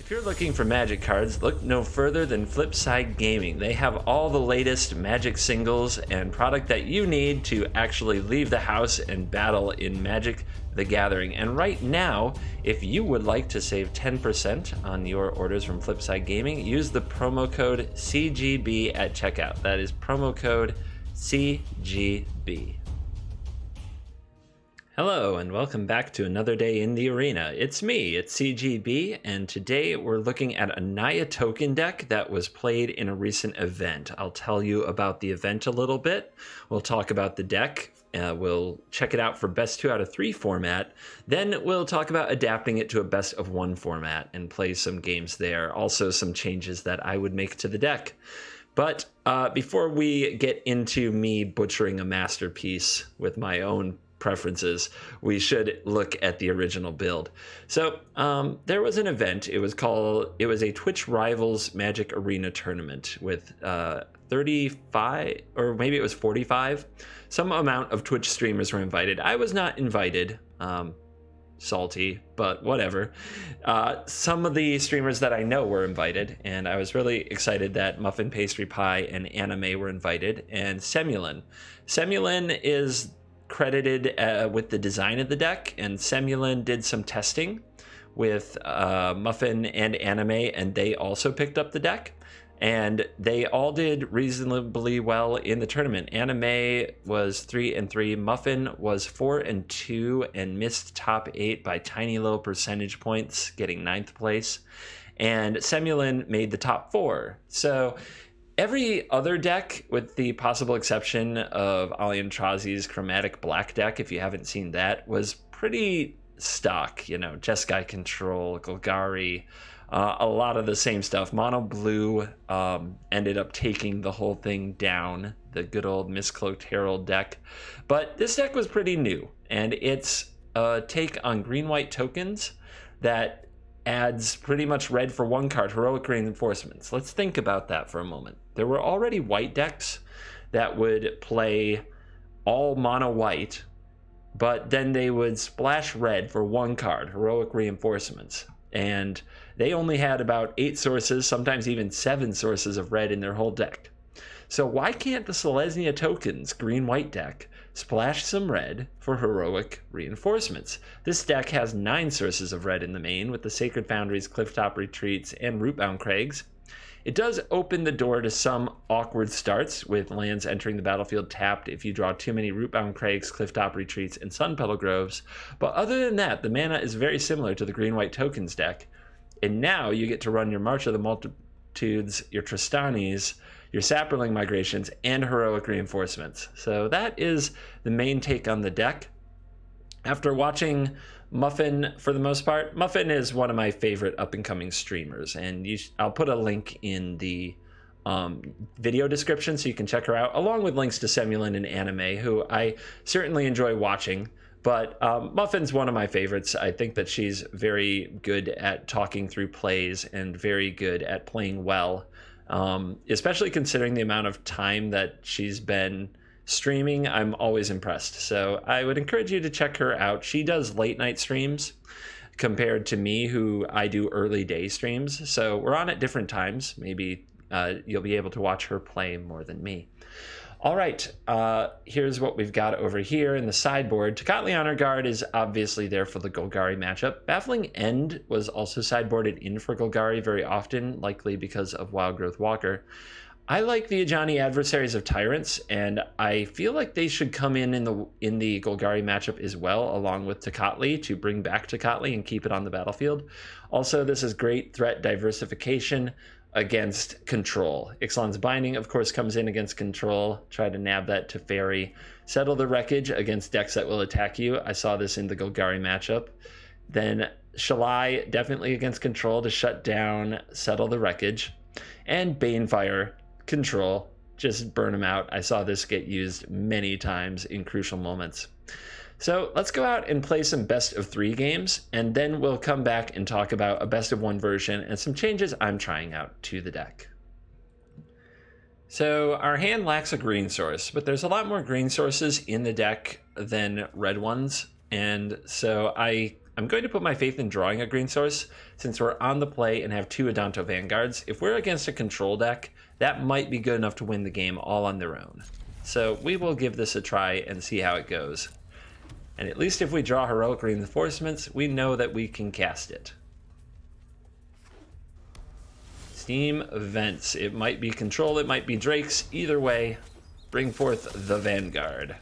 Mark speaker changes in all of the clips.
Speaker 1: If you're looking for Magic cards, look no further than Flipside Gaming. They have all the latest Magic singles and product that you need to actually leave the house and battle in Magic the Gathering. And right now, if you would like to save 10% on your orders from Flipside Gaming, use the promo code CGB at checkout. That is promo code CGB. Hello and welcome back to another day in the arena. It's me, it's CGB, and today we're looking at a Naya token deck that was played in a recent event. I'll tell you about the event a little bit. We'll talk about the deck. We'll check it out for best 2 out of 3 format. Then we'll talk about adapting it to a best of 1 format and play some games there. Also some changes that I would make to the deck. But before we get into me butchering a masterpiece with my own preferences, we should look at the original build. So there was an event. It was a TwitchRivals Magic Arena tournament with 35 or maybe it was 45. Some amount of Twitch streamers were invited. I was not invited. Salty, but whatever. Some of the streamers that I know were invited, and I was really excited that MuffinPastryPie and AnnaMae were invited, and Semulin. Semulin is credited with the design of the deck, and Semulin did some testing with Muffin and AnnaMae, and they also picked up the deck, and they all did reasonably well in the tournament. AnnaMae was 3-3, Muffin was 4-2 and missed top 8 by tiny little percentage points, getting 9th place, and Semulin made the top 4. So every other deck, with the possible exception of Aliantrazi's Chromatic Black deck, if you haven't seen that, was pretty stock. You know, Jeskai Control, Golgari, a lot of the same stuff. Mono Blue ended up taking the whole thing down, the good old Mistcloaked Herald deck. But this deck was pretty new, and it's a take on green-white tokens that adds pretty much red for 1 card, Heroic Reinforcements. Let's think about that for a moment. There were already white decks that would play all mono white, but then they would splash red for 1 card, Heroic Reinforcements. And they only had about 8 sources, sometimes even 7 sources of red in their whole deck. So why can't the Selesnya tokens green-white deck splash some red for Heroic Reinforcements? This deck has 9 sources of red in the main, with the Sacred Foundries, Clifftop Retreats, and Rootbound Crags. It does open the door to some awkward starts, with lands entering the battlefield tapped if you draw too many Rootbound Crags, Clifftop Retreats, and Sunpetal Groves. But other than that, the mana is very similar to the green-white tokens deck. And now you get to run your March of the Multitudes, your Tristanis, your Saproling Migrations, and Heroic Reinforcements. So that is the main take on the deck. After watching Muffin, for the most part, Muffin is one of my favorite up-and-coming streamers, and I'll put a link in the video description so you can check her out, along with links to Semulin and AnnaMae, who I certainly enjoy watching. But Muffin's one of my favorites. I think that she's very good at talking through plays and very good at playing well, especially considering the amount of time that she's been streaming. I'm always impressed. So I would encourage you to check her out. She does late night streams compared to me, who I do early day streams. So we're on at different times. Maybe you'll be able to watch her play more than me. All right, here's what we've got over here in the sideboard. Tocatli Honor Guard is obviously there for the Golgari matchup. Baffling End was also sideboarded in for Golgari very often, likely because of Wild Growth Walker. I like the Ajani adversaries of Tyrants, and I feel like they should come in the Golgari matchup as well, along with Tocatli, to bring back Tocatli and keep it on the battlefield. Also, this is great threat diversification against Control. Ixalan's Binding, of course, comes in against Control. Try to nab that to Fairy. Settle the Wreckage against decks that will attack you. I saw this in the Golgari matchup. Then Shalai, definitely against Control to shut down Settle the Wreckage. And Banefire, Control, just burn them out. I saw this get used many times in crucial moments. So let's go out and play some best of 3 games, and then we'll come back and talk about a best of 1 version and some changes I'm trying out to the deck. So our hand lacks a green source, but there's a lot more green sources in the deck than red ones, and so I I'm going to put my faith in drawing a green source since we're on the play and have 2 Adanto Vanguards. If we're against a control deck, that might be good enough to win the game all on their own. So we will give this a try and see how it goes. And at least if we draw Heroic Reinforcements, we know that we can cast it. Steam Events. It might be control, it might be Drakes. Either way, bring forth the Vanguard.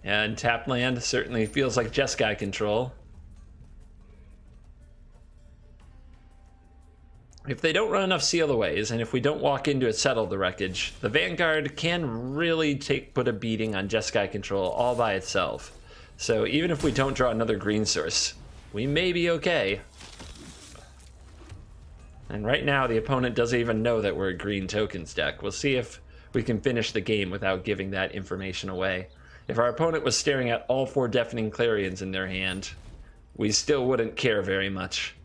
Speaker 1: And tap land certainly feels like Jeskai control. If they don't run enough Seal Aways, and if we don't walk into it, Settle the Wreckage, the Vanguard can really put a beating on Jeskai control all by itself. So even if we don't draw another green source, we may be okay. And right now, the opponent doesn't even know that we're a green tokens deck. We'll see if we can finish the game without giving that information away. If our opponent was staring at all 4 Deafening Clarions in their hand, we still wouldn't care very much.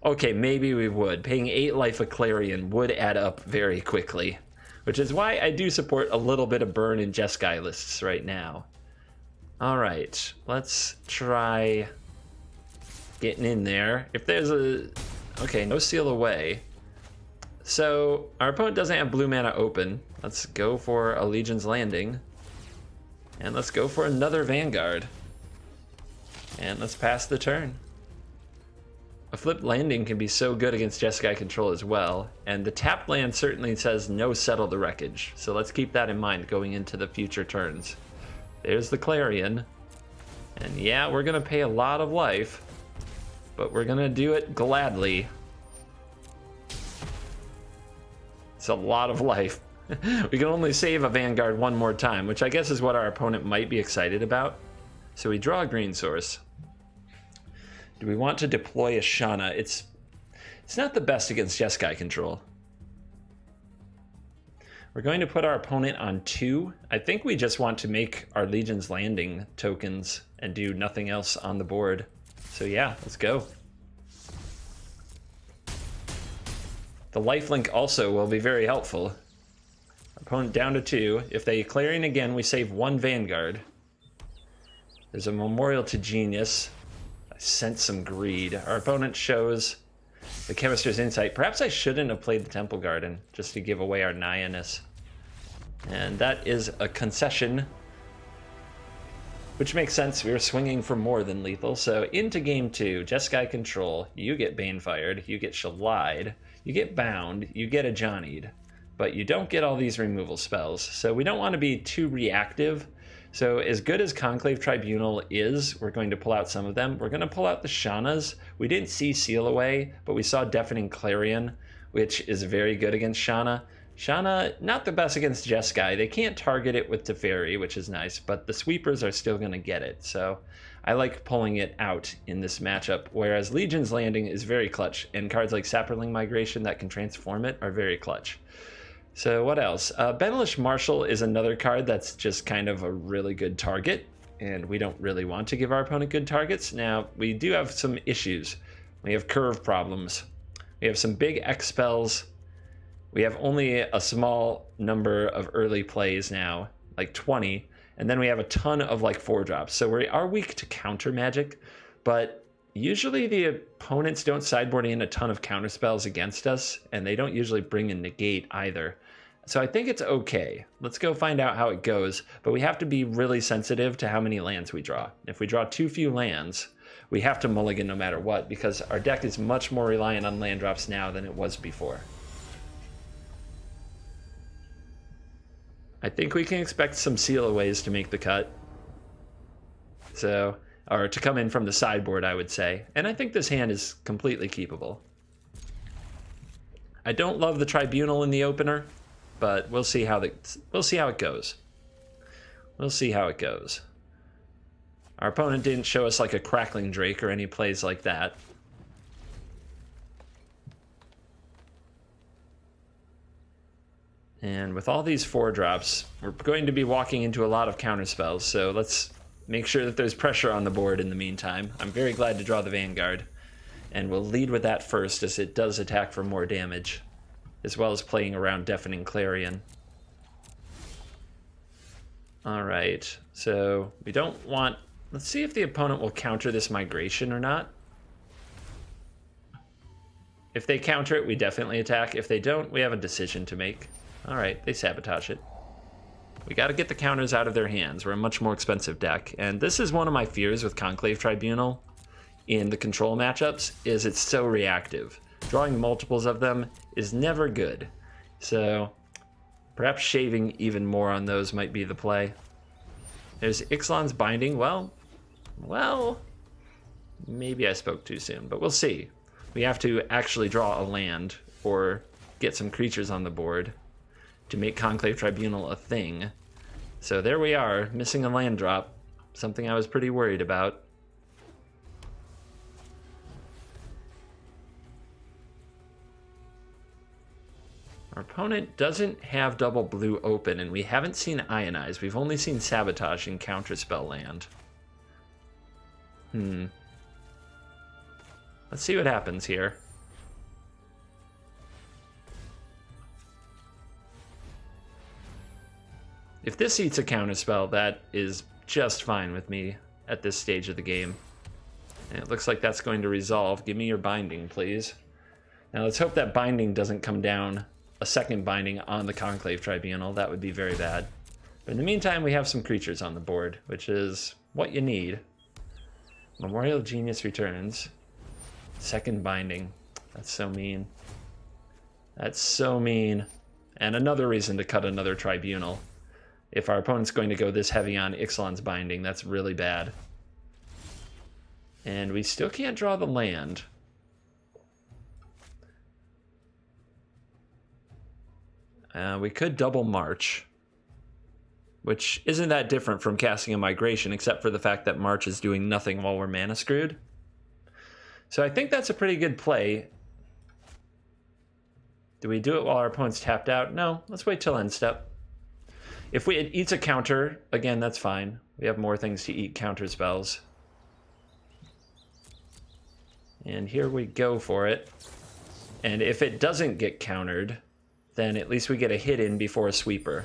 Speaker 1: Okay, maybe we would. Paying 8 life a Clarion would add up very quickly, which is why I do support a little bit of burn in Jeskai lists right now. Alright, let's try getting in there. If there's a... Okay, no Seal Away. So, our opponent doesn't have blue mana open. Let's go for a Legion's Landing. And let's go for another Vanguard. And let's pass the turn. A flipped landing can be so good against Jeskai control as well. And the tapped land certainly says no Settle the Wreckage. So let's keep that in mind going into the future turns. There's the Clarion. And yeah, we're going to pay a lot of life. But we're going to do it gladly. It's a lot of life. We can only save a Vanguard one more time, which I guess is what our opponent might be excited about. So we draw a green source. Do we want to deploy a Shanna? It's not the best against Jeskai control. We're going to put our opponent on 2. I think we just want to make our Legion's Landing tokens and do nothing else on the board. So yeah, let's go. The lifelink also will be very helpful. Opponent down to 2. If they Clarion again, we save 1 Vanguard. There's a Memorial to Genius. I sense some greed. Our opponent shows the Chemist's Insight. Perhaps I shouldn't have played the Temple Garden, just to give away our Naya-ness. And that is a concession, which makes sense. We were swinging for more than lethal. So into game 2, Jeskai control. You get Banefired, you get Shallide, you get Bound, you get Ajani'd. But you don't get all these removal spells. So we don't want to be too reactive. So as good as Conclave Tribunal is, we're going to pull out some of them. We're going to pull out the Shannas. We didn't see Seal Away, but we saw Deafening Clarion, which is very good against Shanna. Shanna, not the best against Jeskai. They can't target it with Teferi, which is nice, but the sweepers are still going to get it. So I like pulling it out in this matchup, whereas Legion's Landing is very clutch, and cards like Saproling Migration that can transform it are very clutch. So what else? Benalish Marshal is another card that's just kind of a really good target, and we don't really want to give our opponent good targets. Now, we do have some issues. We have curve problems. We have some big X spells. We have only a small number of early plays now, like 20, and then we have a ton of like 4-drops. So we are weak to counter magic, but usually the opponents don't sideboard in a ton of counter spells against us, and they don't usually bring in negate either. So I think it's okay. Let's go find out how it goes, but we have to be really sensitive to how many lands we draw. If we draw too few lands, we have to mulligan no matter what, because our deck is much more reliant on land drops now than it was before. I think we can expect some Seal Aways to make the cut. So, or to come in from the sideboard, I would say. And I think this hand is completely keepable. I don't love the Tribunal in the opener, but we'll see how it goes. We'll see how it goes. Our opponent didn't show us like a Crackling Drake or any plays like that. And with all these 4-drops, we're going to be walking into a lot of counter spells, so let's make sure that there's pressure on the board in the meantime. I'm very glad to draw the Vanguard, and we'll lead with that first as it does attack for more damage, as well as playing around Deafening Clarion. All right, so we don't want... Let's see if the opponent will counter this migration or not. If they counter it, we definitely attack. If they don't, we have a decision to make. All right, they sabotage it. We got to get the counters out of their hands. We're a much more expensive deck. And this is one of my fears with Conclave Tribunal in the control matchups, is it's so reactive. Drawing multiples of them is never good. So perhaps shaving even more on those might be the play. There's Ixalan's Binding. Well, maybe I spoke too soon, but we'll see. We have to actually draw a land or get some creatures on the board to make Conclave Tribunal a thing. So there we are, missing a land drop, something I was pretty worried about. Our opponent doesn't have double blue open, and we haven't seen Ionize. We've only seen Sabotage and Counterspell land. Let's see what happens here. If this eats a Counterspell, that is just fine with me at this stage of the game. And it looks like that's going to resolve. Give me your Binding, please. Now let's hope that Binding doesn't come down, a second Binding on the Conclave Tribunal. That would be very bad. But in the meantime, we have some creatures on the board, which is what you need. Memorial Genius returns. Second Binding. That's so mean. That's so mean. And another reason to cut another Tribunal. If our opponent's going to go this heavy on Ixalan's Binding, that's really bad. And we still can't draw the land. We could double March, which isn't that different from casting a Migration, except for the fact that March is doing nothing while we're mana screwed. So I think that's a pretty good play. Do we do it while our opponent's tapped out? No, let's wait till end step. If it eats a counter, again, that's fine. We have more things to eat counter spells. And here we go for it. And if it doesn't get countered, then at least we get a hit in before a sweeper.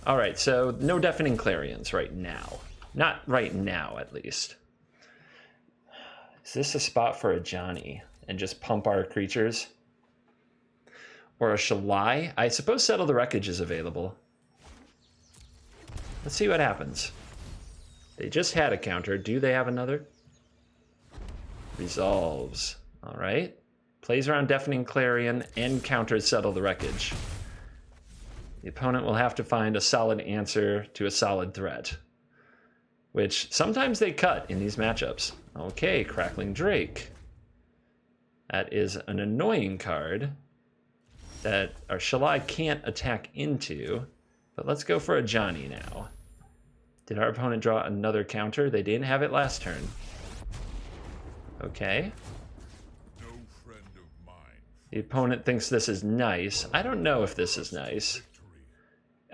Speaker 1: All right, so no Deafening Clarions right now. Not right now, at least. Is this a spot for Ajani and just pump our creatures? Or a Shalai? I suppose Settle the Wreckage is available. Let's see what happens. They just had a counter. Do they have another? Resolves. All right. Plays around Deafening Clarion and counters Settle the Wreckage. The opponent will have to find a solid answer to a solid threat, which sometimes they cut in these matchups. Okay, Crackling Drake. That is an annoying card that our Shalai can't attack into, but let's go for Ajani now. Did our opponent draw another counter? They didn't have it last turn. Okay.
Speaker 2: No friend of mine.
Speaker 1: The opponent thinks this is nice. I don't know if this is nice.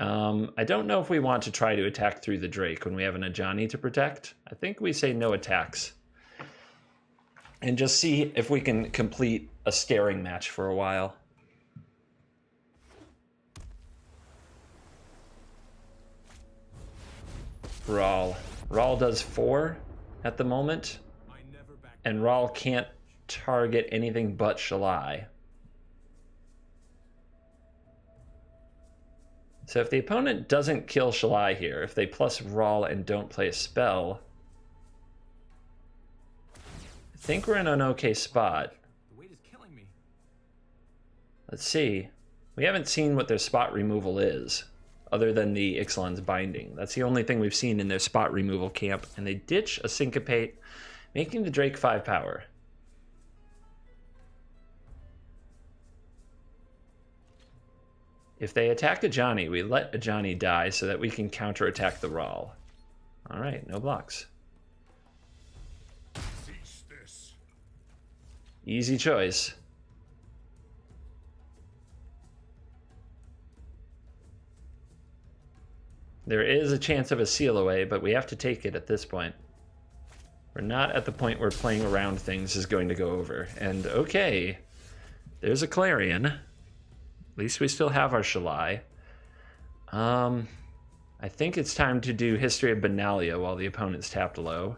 Speaker 1: I don't know if we want to try to attack through the Drake when we have an Ajani to protect. I think we say no attacks. And just see if we can complete a staring match for a while. Rawl. Rawl does 4 at the moment. And Rawl can't target anything but Shalai. So if the opponent doesn't kill Shalai here, if they plus Rawl and don't play a spell, I think we're in an okay spot.
Speaker 3: The weight is killing me.
Speaker 1: Let's see. We haven't seen what their spot removal is, other than the Ixalan's Binding. That's the only thing we've seen in their spot removal camp, and they ditch a Syncopate, making the Drake 5 power. If they attack Ajani, we let Ajani die so that we can counterattack the Rawl. All right, no blocks.
Speaker 2: Cease this.
Speaker 1: Easy choice. There is a chance of a seal away, but we have to take it at this point. We're not at the point where playing around things is going to go over. And okay, there's a Clarion. At least we still have our Shalai. I think it's time to do History of Benalia while the opponent's tapped low.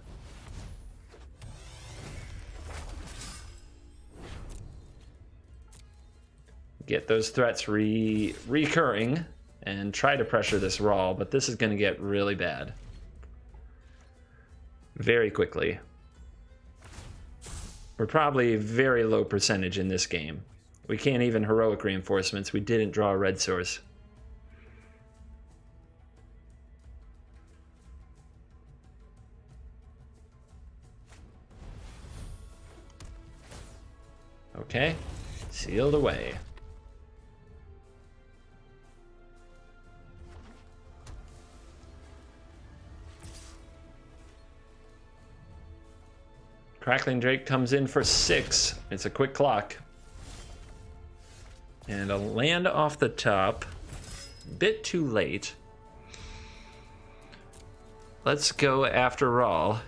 Speaker 1: Get those threats recurring and try to pressure this Rawl, but this is going to get really bad. Very quickly. We're probably very low percentage in this game. We can't even heroic reinforcements. We didn't draw a red source. Okay, sealed away. Crackling Drake comes in for 6. It's a quick clock. And a land off the top. Bit too late. Let's go after Rawl.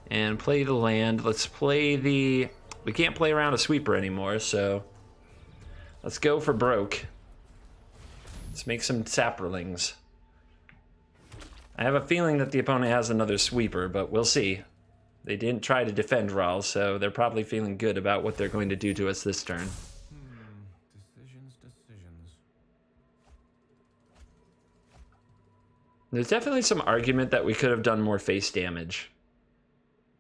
Speaker 1: And play the land. Let's play the... We can't play around a sweeper anymore, so... Let's go for broke. Let's make some Saprolings. I have a feeling that the opponent has another sweeper, but we'll see. They didn't try to defend Rawl, so they're probably feeling good about what they're going to do to us this turn.
Speaker 3: Decisions.
Speaker 1: There's definitely some argument that we could have done more face damage.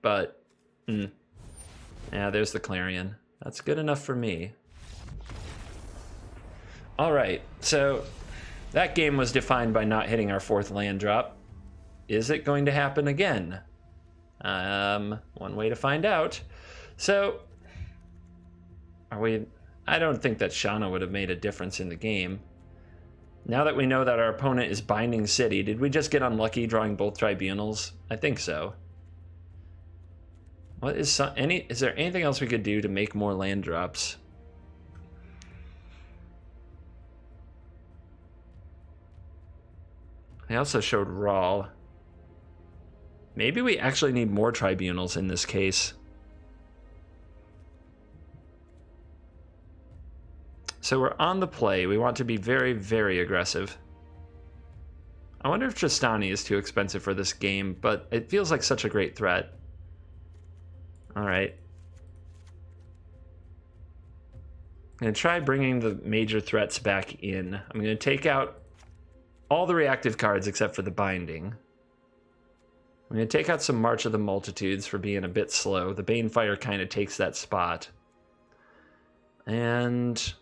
Speaker 1: But, yeah, there's the Clarion. That's good enough for me. All right, so that game was defined by not hitting our 4th land drop. Is it going to happen again? One way to find out. So, I don't think that Shanna would have made a difference in the game. Now that we know that our opponent is binding city, did we just get unlucky drawing both tribunals? I think so. What is is there anything else we could do to make more land drops? I also showed Rawl. Maybe we actually need more tribunals in this case. So we're on the play. We want to be very, very aggressive. I wonder if Tristani is too expensive for this game, but it feels like such a great threat. All right. I'm going to try bringing the major threats back in. I'm going to take out all the reactive cards except for the binding. I'm going to take out some March of the Multitudes for being a bit slow. The Banefire kind of takes that spot. And...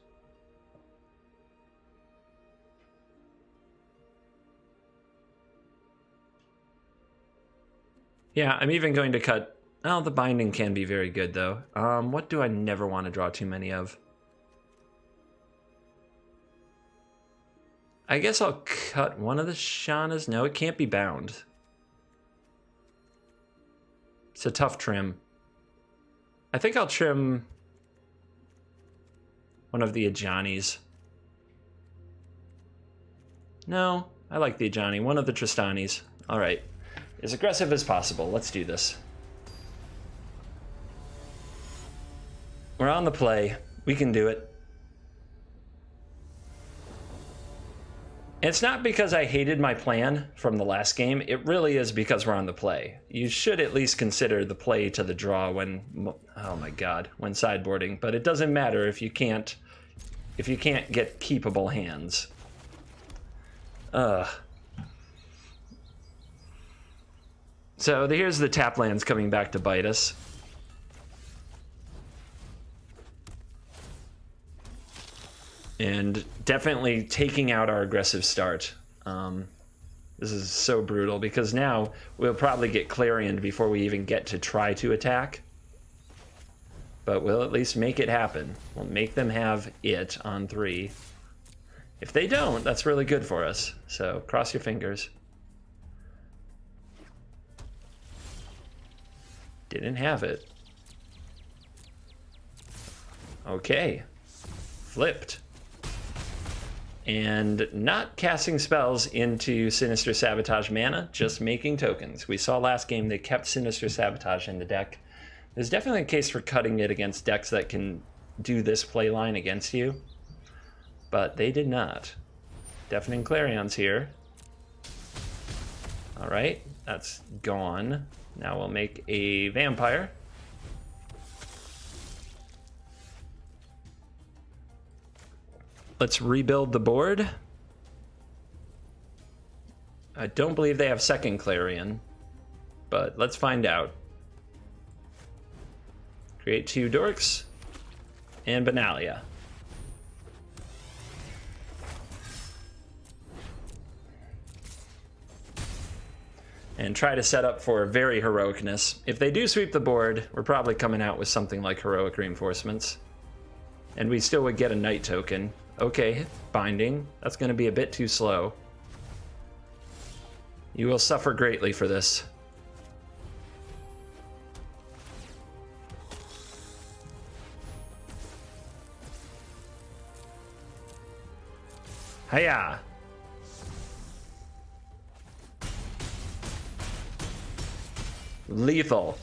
Speaker 1: yeah, I'm even going to cut... oh, the binding can be very good, though. What do I never want to draw too many of? I guess I'll cut one of the Shannas. No, it can't be bound. It's a tough trim. I think I'll trim one of the Ajanis. No, I like the Ajani. One of the Tristanis. All right. As aggressive as possible. Let's do this. We're on the play. We can do it. It's not because I hated my plan from the last game. It really is because we're on the play. You should at least consider the play to the draw when, oh my god, when sideboarding. But it doesn't matter if you can't get keepable hands. So here's the tap lands coming back to bite us. And definitely taking out our aggressive start. This is so brutal because now we'll probably get Clarioned before we even get to try to attack. But we'll at least make it happen. We'll make them have it on 3. If they don't, that's really good for us. So cross your fingers. Didn't have it. Okay. Flipped. and not casting spells into Sinister Sabotage mana, just making tokens. We saw last game they kept Sinister Sabotage in the deck. There's definitely a case for cutting it against decks that can do this playline against you, but they did not. Deafening Clarion's here. All right, that's gone. Now we'll make a Vampire. Let's rebuild the board. I don't believe they have second Clarion, but let's find out. Create 2 Dorks and Benalia. And try to set up for very heroicness. If they do sweep the board, we're probably coming out with something like heroic reinforcements. And we still would get a Knight token. Okay, Binding. That's going to be a bit too slow. You will suffer greatly for this. Hiya! Lethal.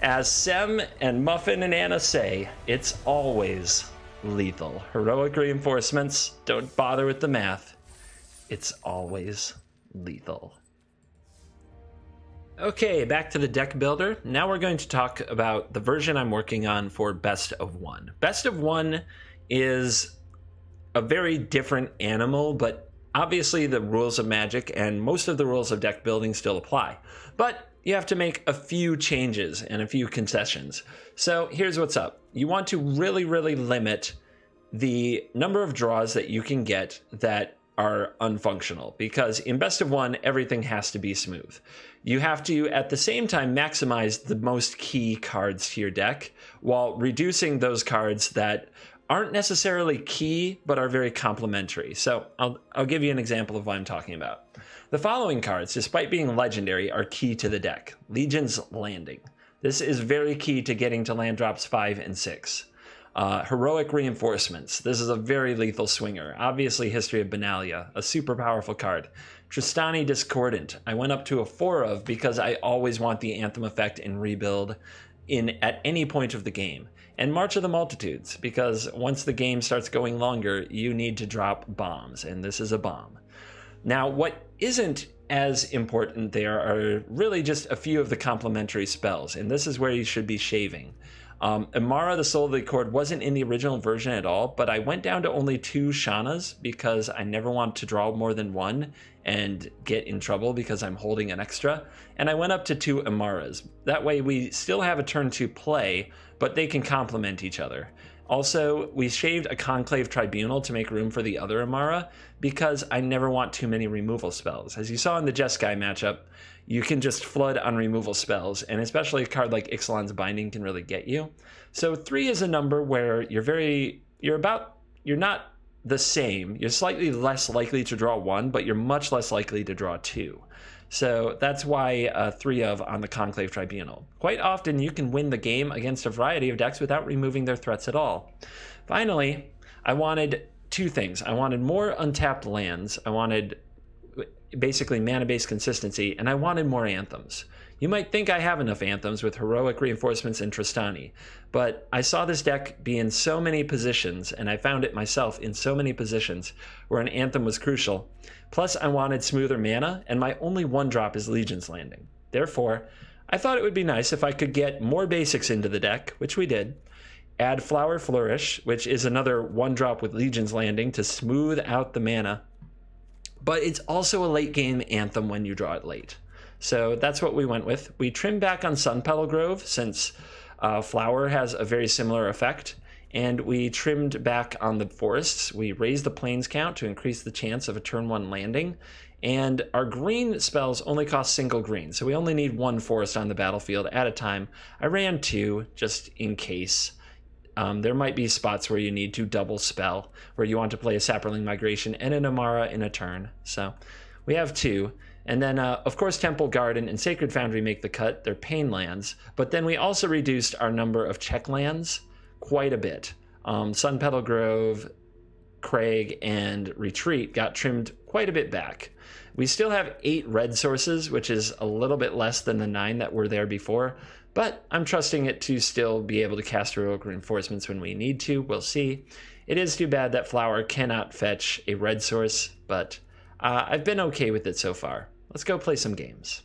Speaker 1: As Sem and Muffin and Anna say, it's always lethal. Heroic reinforcements, don't bother with the math. It's always lethal. Okay, back to the deck builder. Now we're going to talk about the version I'm working on for Best of One. Best of One is a very different animal, but obviously the rules of Magic and most of the rules of deck building still apply. But you have to make a few changes and a few concessions. So here's what's up. You want to really limit the number of draws that you can get that are unfunctional, because in Best of One, everything has to be smooth. You have to, at the same time, maximize the most key cards to your deck while reducing those cards that aren't necessarily key, but are very complementary. So I'll give you an example of what I'm talking about. The following cards, despite being legendary, are key to the deck. Legion's Landing. This is very key to getting to land drops 5 and 6. Heroic Reinforcements. This is a very lethal swinger. Obviously, History of Benalia, a super powerful card. Tristani Discordant. I went up to a 4 of because I always want the Anthem effect in rebuild at any point of the game. And March of the Multitudes, because once the game starts going longer, you need to drop bombs, and this is a bomb. Now, what isn't as important there are really just a few of the complementary spells, and this is where you should be shaving. Amara, the Soul of the Accord, wasn't in the original version at all, but I went down to only 2 Shannas because I never want to draw more than 1 and get in trouble because I'm holding an extra. And I went up to 2 Amaras. That way we still have a turn to play, but they can complement each other. Also, we shaved a Conclave Tribunal to make room for the other Amara because I never want too many removal spells. As you saw in the Jeskai matchup, you can just flood on removal spells, and especially a card like Ixalan's Binding can really get you. So 3 is a number where you're not the same. You're slightly less likely to draw 1, but you're much less likely to draw 2. So that's why 3 of on the Conclave Tribunal. Quite often you can win the game against a variety of decks without removing their threats at all. Finally, I wanted 2 things. I wanted more untapped lands. I wanted basically mana-based consistency, and I wanted more anthems. You might think I have enough anthems with Heroic Reinforcements and Tristani, but I saw this deck be in so many positions, and I found it myself in so many positions where an anthem was crucial. Plus, I wanted smoother mana, and my only 1-drop is Legion's Landing. Therefore, I thought it would be nice if I could get more basics into the deck, which we did. Add Flower Flourish, which is another 1-drop with Legion's Landing to smooth out the mana. But it's also a late game anthem when you draw it late. So that's what we went with. We trimmed back on Sunpetal Grove since Flower has a very similar effect. And we trimmed back on the forests. We raised the plains count to increase the chance of a turn 1 landing. And our green spells only cost single green. So we only need 1 forest on the battlefield at a time. I ran 2 just in case. There might be spots where you need to double spell, where you want to play a Saproling Migration and an Amara in a turn. So we have 2. And then, of course, Temple Garden and Sacred Foundry make the cut. They're pain lands. But then we also reduced our number of check lands quite a bit. Sunpetal Grove, Crag, and Retreat got trimmed quite a bit back. We still have 8 red sources, which is a little bit less than the 9 that were there before, but I'm trusting it to still be able to cast heroic reinforcements when we need to. We'll see. It is too bad that Flower cannot fetch a red source, but I've been okay with it so far. Let's go play some games.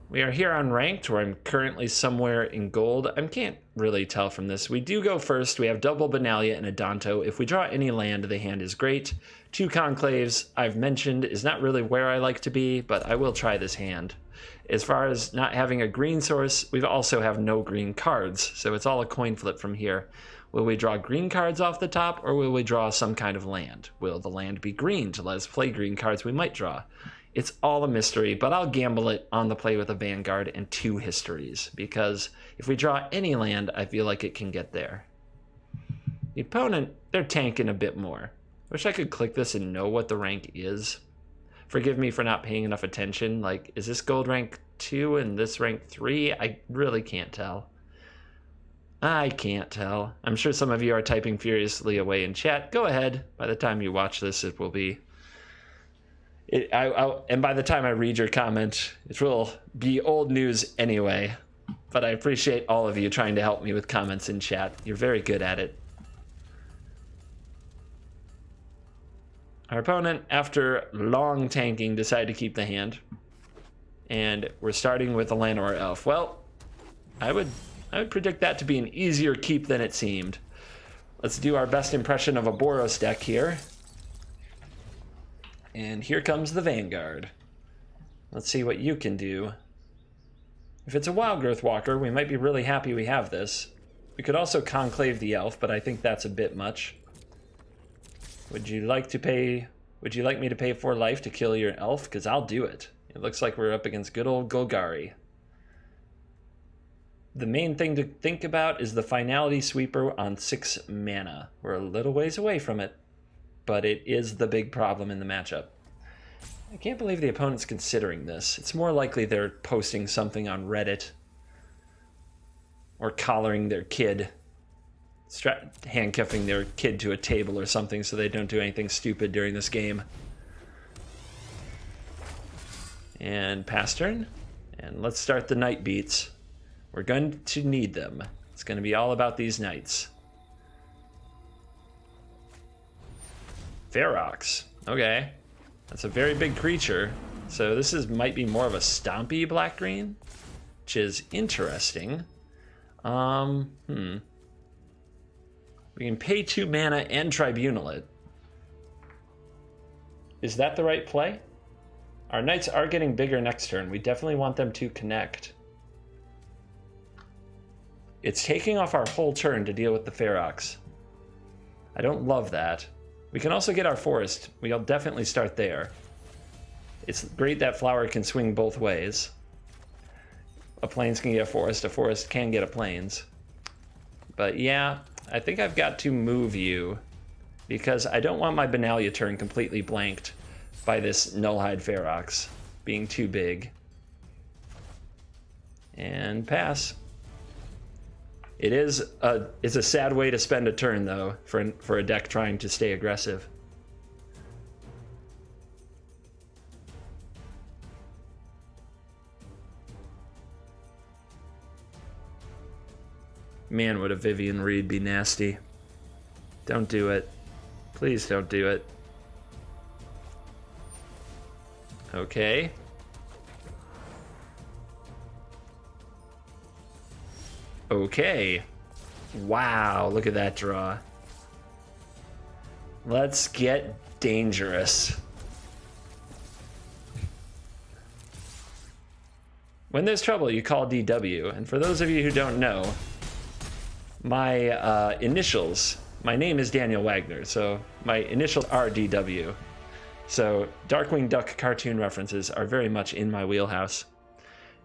Speaker 1: We are here on ranked, where I'm currently somewhere in gold. I can't really tell from this. We do go first. We have double Benalia and Adanto. If we draw any land, the hand is great. 2 conclaves, I've mentioned, is not really where I like to be, but I will try this hand. As far as not having a green source, we also have no green cards, so it's all a coin flip from here. Will we draw green cards off the top, or will we draw some kind of land? Will the land be green to let us play green cards we might draw? It's all a mystery, but I'll gamble it on the play with a Vanguard and 2 histories, because if we draw any land, I feel like it can get there. The opponent, they're tanking a bit more. Wish I could click this and know what the rank is. Forgive me for not paying enough attention. Like, is this gold rank 2 and this rank 3? I really can't tell. I can't tell. I'm sure some of you are typing furiously away in chat. Go ahead. By the time you watch this, it will be... and by the time I read your comment, it will be old news anyway. But I appreciate all of you trying to help me with comments in chat. You're very good at it. Our opponent, after long tanking, decided to keep the hand. And we're starting with a Llanowar Elf. Well, I would predict that to be an easier keep than it seemed. Let's do our best impression of a Boros deck here. And here comes the Vanguard. Let's see what you can do. If it's a Wild Growth Walker, we might be really happy we have this. We could also Conclave the Elf, but I think that's a bit much. Would you like me to pay 4 life to kill your elf? Because I'll do it. It looks like we're up against good old Golgari. The main thing to think about is the Finality Sweeper on 6 mana. We're a little ways away from it, but it is the big problem in the matchup. I can't believe the opponent's considering this. It's more likely they're posting something on Reddit or collaring their kid, handcuffing their kid to a table or something so they don't do anything stupid during this game. And pass turn. And let's start the night beats. We're going to need them. It's going to be all about these knights. Ferox. Okay. That's a very big creature. So this might be more of a stompy black-green, which is interesting. We can pay 2 mana and Tribunal it. Is that the right play? Our knights are getting bigger next turn. We definitely want them to connect. It's taking off our whole turn to deal with the Ferox. I don't love that. We can also get our forest. We'll definitely start there. It's great that Flower can swing both ways. A plains can get a forest can get a plains. But yeah, I think I've got to move you because I don't want my Benalia turn completely blanked by this Nullhide Ferox being too big. And pass. It's a sad way to spend a turn though for a deck trying to stay aggressive. Man, would a Vivian Reed be nasty. Don't do it. Please don't do it. Okay. Okay. Wow, look at that draw. Let's get dangerous. When there's trouble, you call DW. And for those of you who don't know, my initials, my name is Daniel Wagner, so my initials are DW. So Darkwing Duck cartoon references are very much in my wheelhouse.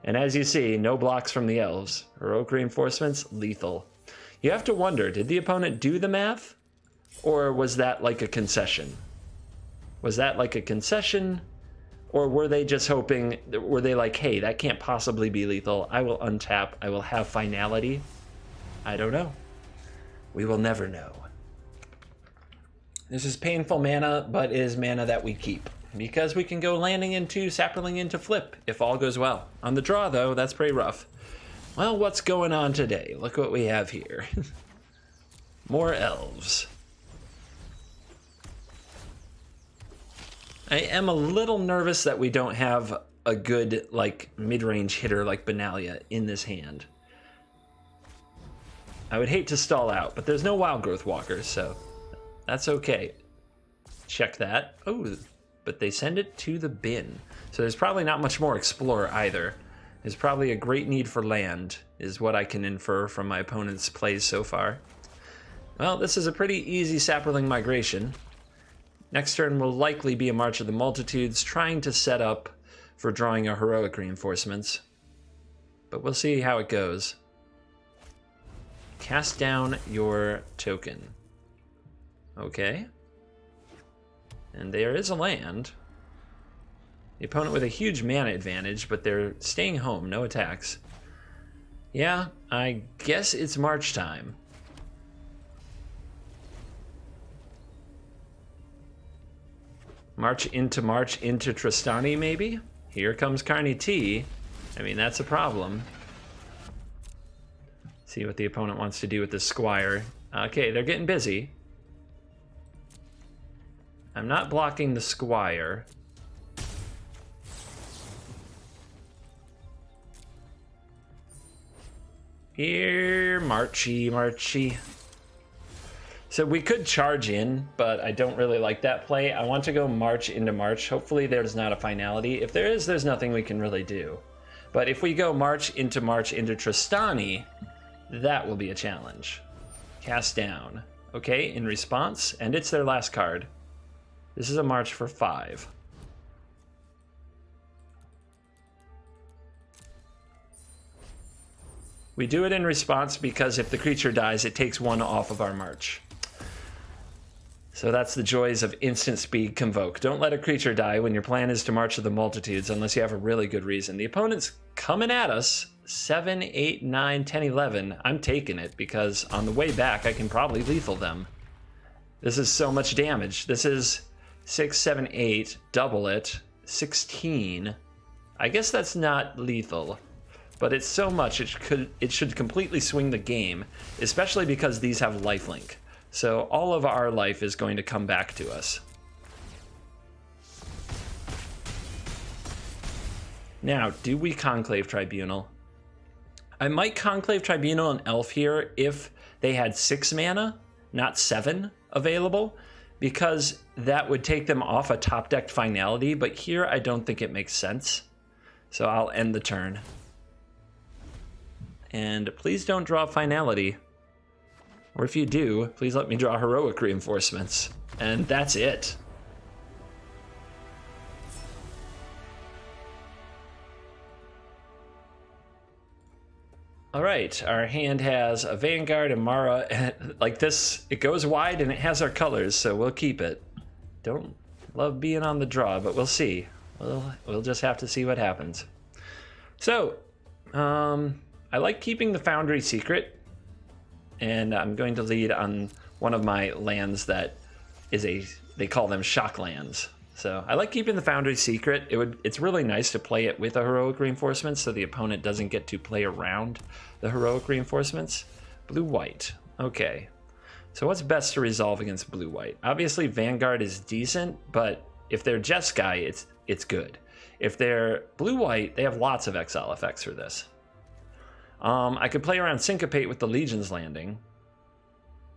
Speaker 1: And as you see, no blocks from the elves. Heroic reinforcements, lethal. You have to wonder, did the opponent do the math? Or was that like a concession? Was that like a concession? Or were they just hoping, were they like, hey, that can't possibly be lethal. I will untap, I will have finality. I don't know. We will never know. This is painful mana, but is mana that we keep. Because we can go landing into Saproling into flip, if all goes well. On the draw, though, that's pretty rough. Well, what's going on today? Look what we have here. More elves. I am a little nervous that we don't have a good, like, mid-range hitter like Benalia in this hand. I would hate to stall out, but there's no Wild Growth Walkers, so that's okay. Check that. Oh, but they send it to the bin. So there's probably not much more Explorer either. There's probably a great need for land, is what I can infer from my opponent's plays so far. Well, this is a pretty easy Saproling Migration. Next turn will likely be a March of the Multitudes, trying to set up for drawing a Heroic Reinforcements. But we'll see how it goes. Cast down your token. Okay. And there is a land. The opponent with a huge mana advantage, but they're staying home, no attacks. Yeah, I guess it's March time. March into Tristani, maybe? Here comes Carney T. I mean, that's a problem. See what the opponent wants to do with this Squire. Okay, they're getting busy. I'm not blocking the Squire. Here, Marchy. So we could charge in, but I don't really like that play. I want to go March into March. Hopefully there's not a finality. If there is, there's nothing we can really do. But if we go March into Tristani, that will be a challenge. Cast down. Okay, in response, and it's their last card. This is a March for 5. We do it in response because if the creature dies, it takes 1 off of our March. So that's the joys of instant speed convoke. Don't let a creature die when your plan is to March of the Multitudes unless you have a really good reason. The opponent's coming at us. 7, 8, 9, 10, 11. I'm taking it because on the way back, I can probably lethal them. This is so much damage. This is 6, 7, 8, double it, 16. I guess that's not lethal, but it's so much it should completely swing the game, especially because these have lifelink. So all of our life is going to come back to us. Now, do we Conclave Tribunal? I might Conclave Tribunal an elf here if they had 6 mana, not 7 available, because that would take them off a top-decked finality, but here I don't think it makes sense. So I'll end the turn. And please don't draw finality. Or if you do, please let me draw Heroic Reinforcements. And that's it. All right, our hand has a Vanguard and Mara. And like this, it goes wide and it has our colors, so we'll keep it. Don't love being on the draw, but we'll see. We'll just have to see what happens. So, I like keeping the Foundry secret. And I'm going to lead on one of my lands that is they call them shock lands. So I like keeping the Foundry secret. It's really nice to play it with a Heroic Reinforcement so the opponent doesn't get to play around the Heroic Reinforcements. Blue-white. Okay. So what's best to resolve against blue-white? Obviously Vanguard is decent, but if they're Jeskai, it's good. If they're blue-white, they have lots of exile effects for this. I could play around Syncopate with the Legion's Landing.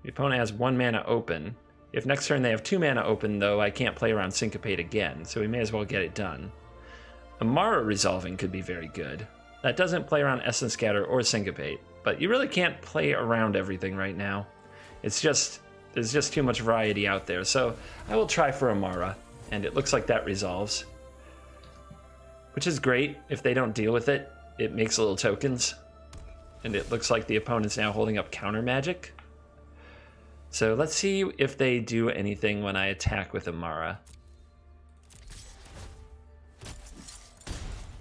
Speaker 1: The opponent has 1 mana open. If next turn they have 2 mana open, though, I can't play around Syncopate again, so we may as well get it done. Amara resolving could be very good. That doesn't play around Essence Scatter or Syncopate, but you really can't play around everything right now. There's just too much variety out there, so I will try for Amara, and it looks like that resolves. Which is great. If they don't deal with it, it makes little tokens. And it looks like the opponent's now holding up counter magic. So let's see if they do anything when I attack with Amara.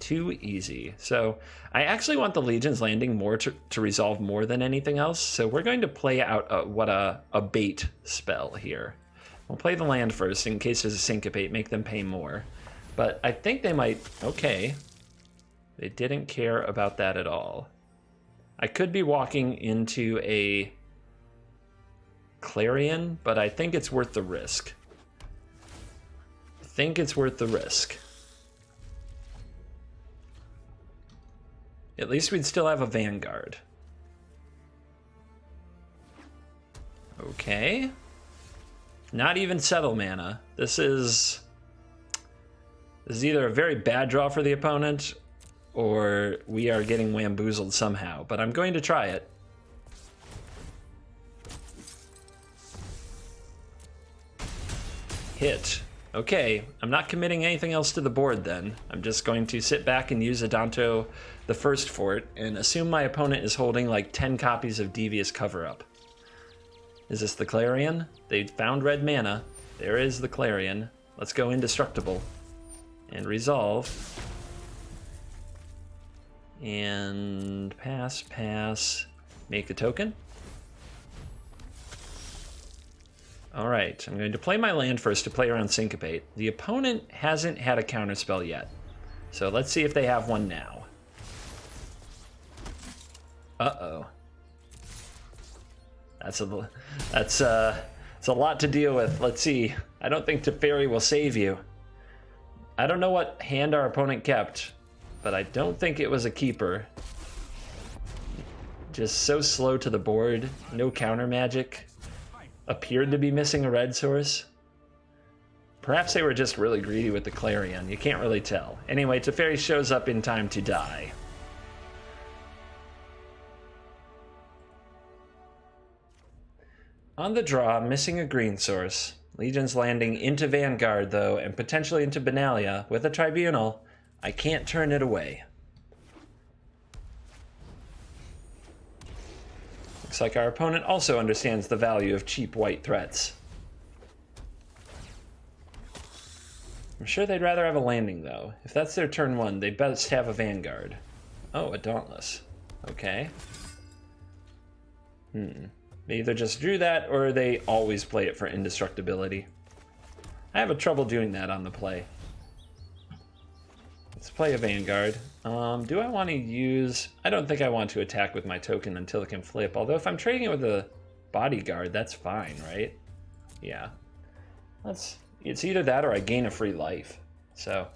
Speaker 1: Too easy. So I actually want the Legion's Landing more to resolve more than anything else. So we're going to play out a bait spell here. We'll play the land first in case there's a syncopate, make them pay more. But I think they might... Okay. They didn't care about that at all. I could be walking into a Clarion, but I think it's worth the risk. I think it's worth the risk. At least we'd still have a Vanguard. Okay. Not even Settle mana. This is either a very bad draw for the opponent, or we are getting wamboozled somehow. But I'm going to try it. Hit. Okay, I'm not committing anything else to the board then. I'm just going to sit back and use Adanto the first fort and assume my opponent is holding like 10 copies of Devious Cover-Up. Is this the Clarion? They found red mana. There is the Clarion. Let's go indestructible and resolve. And pass, pass, make a token. All right, I'm going to play my land first to play around Syncopate. The opponent hasn't had a counterspell yet, so let's see if they have one now. Uh-oh. That's a lot to deal with. Let's see. I don't think Teferi will save you. I don't know what hand our opponent kept, but I don't think it was a keeper. Just so slow to the board, no counter magic. Appeared to be missing a red source. Perhaps they were just really greedy with the Clarion. You can't really tell. Anyway, Teferi shows up in time to die. On the draw, missing a green source. Legion's landing into Vanguard, though, and potentially into Benalia. With a Tribunal, I can't turn it away. Looks like our opponent also understands the value of cheap white threats. I'm sure they'd rather have a landing, though. If that's their turn one, they best have a Vanguard. Oh, a Dauntless. Okay. They either just drew that, or they always play it for indestructibility. I have a trouble doing that on the play. Let's play a Vanguard. Do I want to use... I don't think I want to attack with my token until it can flip. Although if I'm trading it with a Bodyguard, that's fine, right? Yeah. It's either that or I gain a free life. So,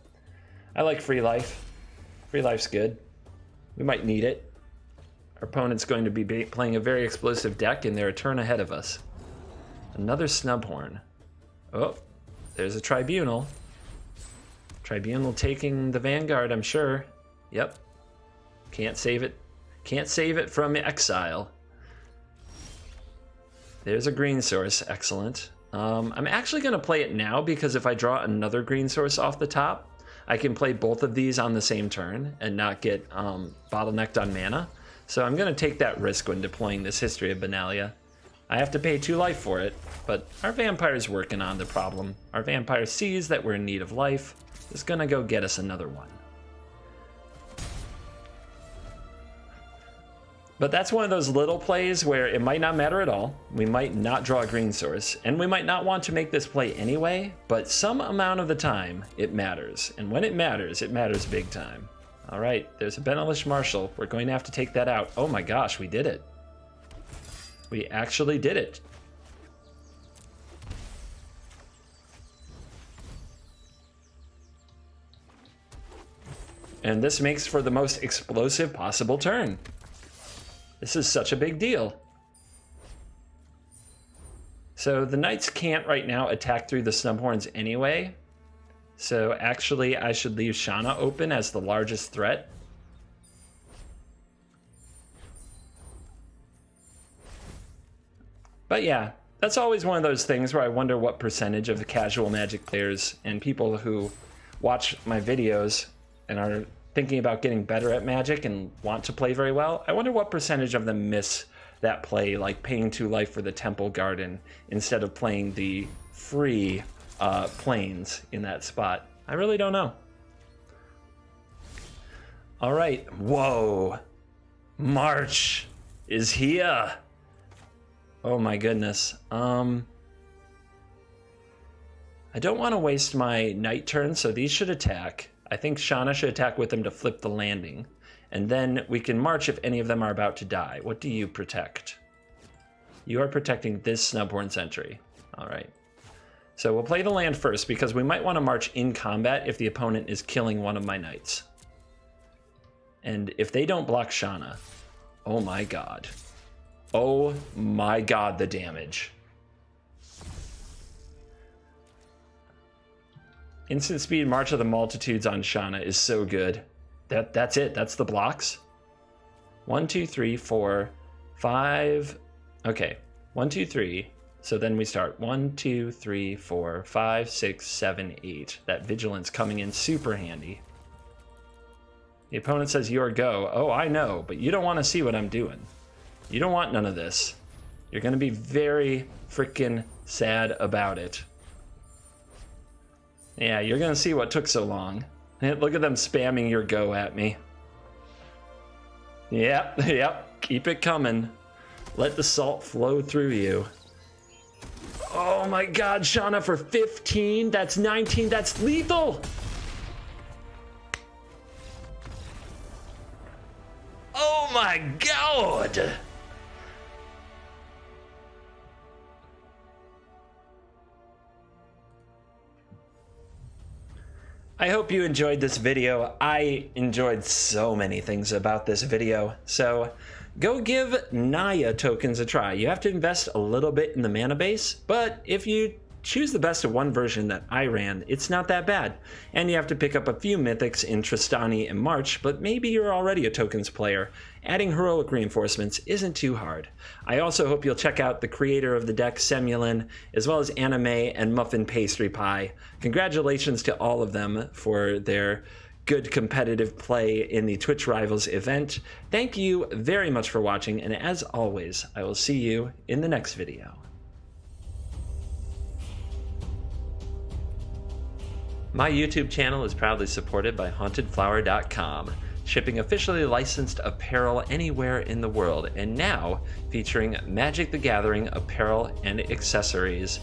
Speaker 1: I like free life. Free life's good. We might need it. Our opponent's going to be playing a very explosive deck, and they're a turn ahead of us. Another Snubhorn. Oh, there's a Tribunal. Tribunal taking the Vanguard, I'm sure. Yep. Can't save it. Can't save it from exile. There's a green source. Excellent. I'm actually going to play it now because if I draw another green source off the top, I can play both of these on the same turn and not get bottlenecked on mana. So I'm going to take that risk when deploying this History of Benalia. I have to pay 2 life for it, but our vampire's working on the problem. Our vampire sees that we're in need of life. Is going to go get us another one. But that's one of those little plays where it might not matter at all. We might not draw a green source, and we might not want to make this play anyway, but some amount of the time, it matters. And when it matters big time. All right, there's a Benalish Marshal. We're going to have to take that out. Oh my gosh, we did it. We actually did it. And this makes for the most explosive possible turn. This is such a big deal. So the Knights can't right now attack through the Snubhorns anyway. So actually I should leave Shanna open as the largest threat. But yeah, that's always one of those things where I wonder what percentage of the casual Magic players and people who watch my videos and are thinking about getting better at Magic and want to play very well, I wonder what percentage of them miss that play, like paying 2 life for the Temple Garden instead of playing the free planes in that spot. I really don't know. All right, whoa. March is here. Oh my goodness. I don't want to waste my night turn, so these should attack. I think Shanna should attack with them to flip the landing. And then we can march if any of them are about to die. What do you protect? You are protecting this Snubhorn Sentry. All right. So we'll play the land first because we might want to march in combat if the opponent is killing one of my knights. And if they don't block Shanna, oh my god. Oh my god, the damage. Instant speed March of the Multitudes on Shanna is so good. That's it. That's the blocks. 1, 2, 3, 4, 5. Okay. 1, 2, 3. So then we start 1, 2, 3, 4, 5, 6, 7, 8. That vigilance coming in super handy. The opponent says your go. Oh, I know, but you don't want to see what I'm doing. You don't want none of this. You're going to be very freaking sad about it. Yeah, you're going to see what took so long. Look at them spamming your go at me. Yep. Keep it coming. Let the salt flow through you. Oh my god, Shanna for 15. That's 19. That's lethal. Oh my god. I hope you enjoyed this video. I enjoyed so many things about this video. So go give Naya tokens a try. You have to invest a little bit in the mana base, but if you choose the best of one version that I ran, it's not that bad. And you have to pick up a few mythics in Tristani and March, but maybe you're already a tokens player. Adding heroic reinforcements isn't too hard. I also hope you'll check out the creator of the deck, Semulin, as well as AnnaMae and MuffinPastryPie. Congratulations to all of them for their good competitive play in the TwitchRivals event. Thank you very much for watching, and as always, I will see you in the next video. My YouTube channel is proudly supported by HauntedFlower.com, shipping officially licensed apparel anywhere in the world, and now featuring Magic the Gathering apparel and accessories.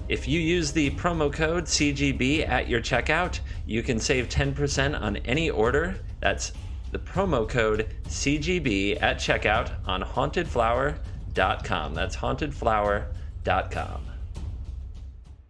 Speaker 1: If you use the promo code CGB at your checkout, you can save 10% on any order. That's the promo code CGB at checkout on HauntedFlower.com. That's HauntedFlower.com.